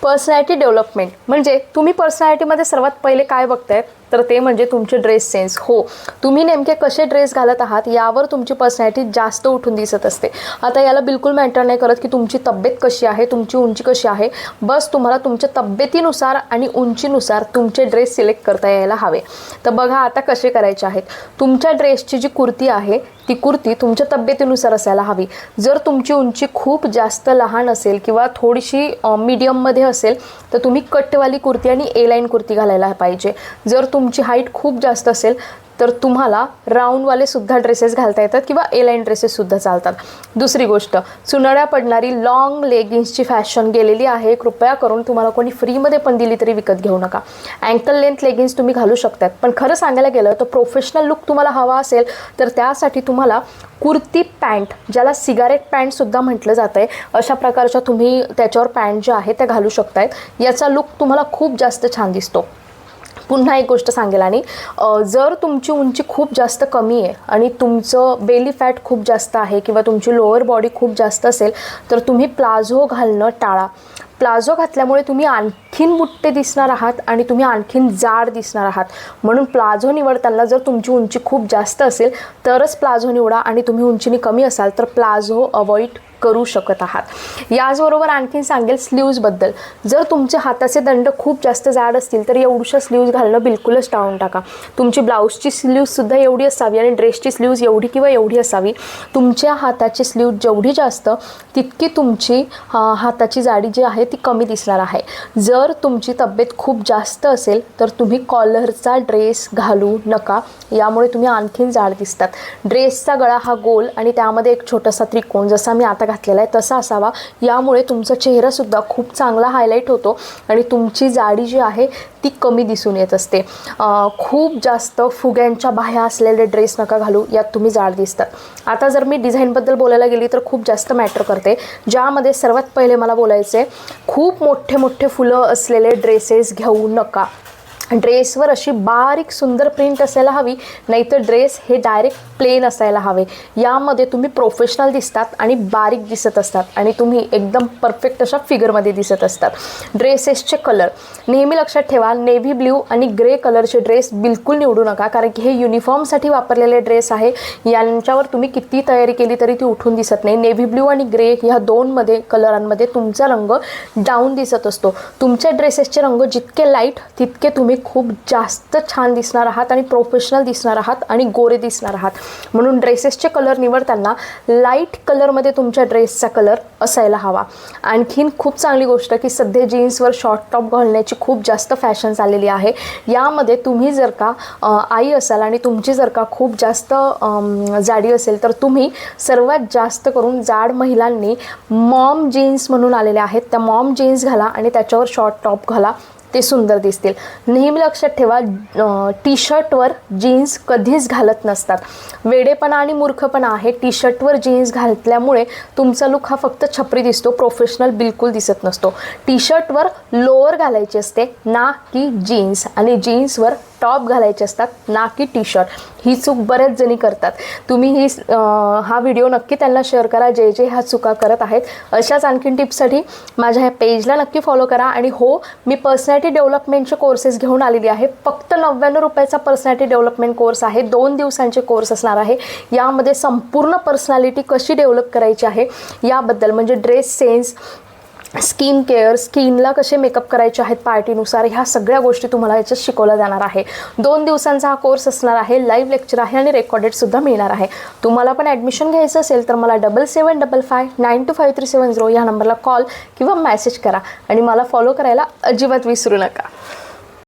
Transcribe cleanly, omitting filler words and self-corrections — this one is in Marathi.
पर्सनॅलिटी डेव्हलपमेंट म्हणजे तुम्ही पर्सनॅलिटीमध्ये सर्वात पहिले काय बघताय तर ते म्हणजे तुमचे ड्रेस सेन्स. हो, तुम्ही नेमके कसे ड्रेस घालत आहात यावर तुमची पर्सनॅलिटी जास्त उठून दिसत असते. आता याला बिलकुल मॅटर नाही करत की तुमची तब्येत कशी आहे, तुमची उंची कशी आहे, बस तुम्हाला तुमच्या तब्येतीनुसार आणि उंचीनुसार तुमचे ड्रेस सिलेक्ट करता यायला हवे. तर बघा आता कसे करायचे आहेत. तुमच्या ड्रेसची जी कुर्ती आहे ती कुर्ती तुमच्या तब्येतीनुसार असायला हवी. जर तुमची उंची खूप जास्त लहान असेल किंवा थोडीशी मीडियममध्ये असेल तर तुम्ही कटवाली कुर्ती आणि ए लाईन कुर्ती घालायला पाहिजे. जर तुमची हाईट खूप जास्त असेल तर तुम्हाला राऊंडवाले सुद्धा ड्रेसेस घालता येतात किंवा ए लाईन ड्रेसेससुद्धा चालतात. दुसरी गोष्ट, चुनड्या पडणारी लॉंग लेगिन्सची फॅशन गेलेली आहे. कृपया करून तुम्हाला कोणी फ्रीमध्ये पण दिली तरी विकत घेऊ नका. अँकल लेंथ लेगिन्स तुम्ही घालू शकतात, पण खरं सांगायला गेलं तर प्रोफेशनल लुक तुम्हाला हवा असेल तर त्यासाठी तुम्हाला कुर्ती पॅन्ट, ज्याला सिगारेट पॅन्टसुद्धा म्हटलं जातं आहे, अशा प्रकारच्या तुम्ही त्याच्यावर पॅन्ट ज्या आहेत त्या घालू शकतायत. याचा लुक तुम्हाला खूप जास्त छान दिसतो. पुन्हा एक गोष्ट सांगेल, आणि जर तुमची उंची खूप जास्त कमी आहे आणि तुमचं बेली फॅट खूप जास्त आहे किंवा तुमची लोअर बॉडी खूप जास्त असेल तर तुम्ही प्लाझो घालणं टाळा. प्लाझो घातल्यामुळे तुम्ही आणखीन बुट्टे दिसणार आहात आणि तुम्ही आणखीन जाड दिसणार आहात. म्हणून प्लाझो निवडताना जर तुमची उंची खूप जास्त असेल तरच प्लाझो निवडा, आणि तुम्ही उंचीने कमी असाल तर प्लाझो अवॉइड करू शकत आहात. याचबरोबर आणखीन सांगेल स्लीव्जबद्दल. जर तुमचे हाताचे दंड खूप जास्त जाड असतील तर एवढ्या स्लीव्ज घालणं बिलकुलच टाळून टाका. तुमची ब्लाऊजची स्लीव्जसुद्धा एवढी असावी आणि ड्रेसची स्लीव्ज एवढी किंवा एवढी असावी. तुमच्या हाताची स्लीव्ज जेवढी जास्त तितकी तुमची हाताची जाडी जी आहे ती कमी दिसणार आहे. जर तुमची तब्येत खूप जास्त असेल तर तुम्ही कॉलरचा ड्रेस घालू नका, यामुळे तुम्ही आणखीन जाड दिसतात. ड्रेसचा गळा हा गोल आणि त्यामध्ये एक छोटासा त्रिकोण जसा मी आता घातलेला आहे तसा असावा. यामुळे तुमचा चेहरासुद्धा खूप चांगला हायलाईट होतो आणि तुमची जाडी जी आहे ती कमी दिसून येत असते. खूप जास्त फुग्यांच्या बाह्या असलेले ड्रेस नका घालू, यात तुम्ही जाड दिसतात. आता जर मी डिझाईनबद्दल बोलायला गेली तर खूप जास्त मॅटर करते, ज्यामध्ये सर्वात पहिले मला बोलायचं आहे, खूप मोठे मोठे फुलं असलेले ड्रेसेस घेऊ नका. ड्रेसवर अशी बारीक सुंदर प्रिंट असायला हवी, नाहीतर ड्रेस हे डायरेक्ट प्लेन असायला हवे. यामध्ये तुम्ही प्रोफेशनल दिसतात आणि बारीक दिसत असतात आणि तुम्ही एकदम परफेक्ट अशा फिगरमध्ये दिसत असतात. ड्रेसेसचे कलर नेहमी लक्षात ठेवा, नेव्ही ब्ल्यू आणि ग्रे कलरचे ड्रेस बिलकुल निवडू नका, कारण की हे युनिफॉर्मसाठी वापरलेले ड्रेस आहे. यांच्यावर तुम्ही किती तयारी केली तरी ती उठून दिसत नाही. नेव्ही ब्ल्यू आणि ग्रे ह्या दोनमध्ये कलरांमध्ये तुमचा रंग डाऊन दिसत असतो. तुमच्या ड्रेसेसचे रंग जितके लाईट तितके तुम्ही खूप जास्त छान दिसणार आहात आणि प्रोफेशनल दिसणार आहात आणि गोरे दिसणार आहात. म्हणून ड्रेसेसचे कलर निवडताना लाईट कलरमध्ये तुमच्या ड्रेसचा कलर असायला हवा. आणखीन खूप चांगली गोष्ट की सध्या जीन्सवर शॉर्ट टॉप घालण्याची खूप जास्त फॅशन चाललेली आहे. यामध्ये तुम्ही जर का आई असाल आणि तुमची जर का खूप जास्त जाडी असेल तर तुम्ही सर्वात जास्त करून जाड महिलांनी मॉम जीन्स म्हणून आलेले आहेत, त्या मॉम जीन्स घाला आणि त्याच्यावर शॉर्ट टॉप घाला, ते सुंदर दिसतील. नेहमी लक्षात ठेवा, टी शर्टवर जीन्स कधीच घालत नसतात. वेडेपणा आणि मूर्खपणा आहे. टी शर्टवर जीन्स घातल्यामुळे तुमचा लुक हा फक्त छपरी दिसतो, प्रोफेशनल बिलकुल दिसत नसतो. टी शर्टवर लोअर घालायचे असते ना की जीन्स, आणि जीन्सवर टॉप घालायचे असतात ना की टी शर्ट. ही चूक बऱ्याच जणी करतात. तुम्ही हा व्हिडिओ नक्की त्यांना शेअर करा जे जे ह्या चुका करत आहेत. अशाच आणखीन टिप्ससाठी माझ्या ह्या पेजला नक्की फॉलो करा. आणि हो, मी पर्सनॅलिटी डेव्हलपमेंटचे कोर्सेस घेऊन आलेली आहे. फक्त 99 रुपयाचा पर्सनॅलिटी डेव्हलपमेंट कोर्स आहे. 2 दिवसांचे कोर्स असणार आहे. यामध्ये संपूर्ण पर्सनॅलिटी कशी डेव्हलप करायची आहे याबद्दल, म्हणजे ड्रेस सेन्स, स्किन केअर, स्किनला कसे मेकअप करायचे आहेत पार्टीनुसार, ह्या सगळ्या गोष्टी तुम्हाला याच्यात शिकवल्या जाणार आहे. 2 दिवसांचा हा कोर्स असणार आहे. लाईव्ह लेक्चर आहे आणि रेकॉर्डेडसुद्धा मिळणार आहे. तुम्हाला पण ॲडमिशन घ्यायचं असेल तर मला 7755925370 या नंबरला कॉल किंवा मेसेज करा आणि मला फॉलो करायला अजिबात विसरू नका.